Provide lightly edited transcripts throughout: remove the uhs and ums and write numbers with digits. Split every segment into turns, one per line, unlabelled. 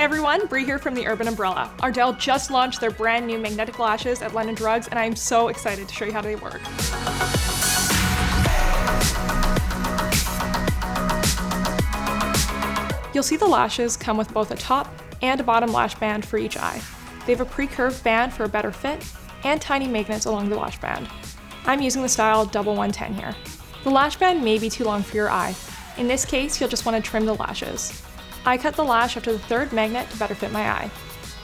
Hey everyone, Bree here from the Urban Umbrella. Ardell just launched their brand new magnetic lashes at London Drugs, and I am so excited to show you how they work. You'll see the lashes come with both a top and a bottom lash band for each eye. They have a pre-curved band for a better fit, and tiny magnets along the lash band. I'm using the style double 110 here. The lash band may be too long for your eye. In this case, you'll just want to trim the lashes. I cut the lash after the third magnet to better fit my eye.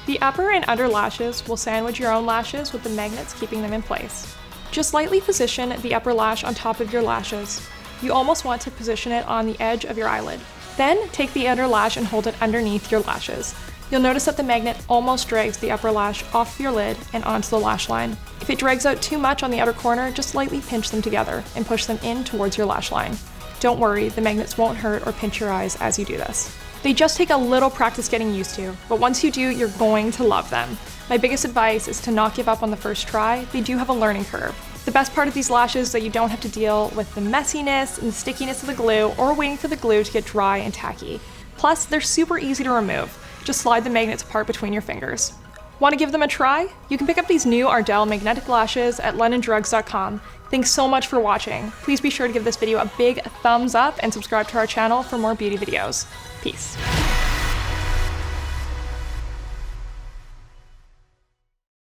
The upper and under lashes will sandwich your own lashes with the magnets keeping them in place. Just lightly position the upper lash on top of your lashes. You almost want to position it on the edge of your eyelid. Then take the under lash and hold it underneath your lashes. You'll notice that the magnet almost drags the upper lash off your lid and onto the lash line. If it drags out too much on the outer corner, just lightly pinch them together and push them in towards your lash line. Don't worry, the magnets won't hurt or pinch your eyes as you do this. They just take a little practice getting used to, but once you do, you're going to love them. My biggest advice is to not give up on the first try. They do have a learning curve. The best part of these lashes is that you don't have to deal with the messiness and the stickiness of the glue or waiting for the glue to get dry and tacky. Plus, they're super easy to remove. Just slide the magnets apart between your fingers. Want to give them a try? You can pick up these new Ardell magnetic lashes at londondrugs.com. Thanks so much for watching. Please be sure to give this video a big thumbs up and subscribe to our channel for more beauty videos. Peace.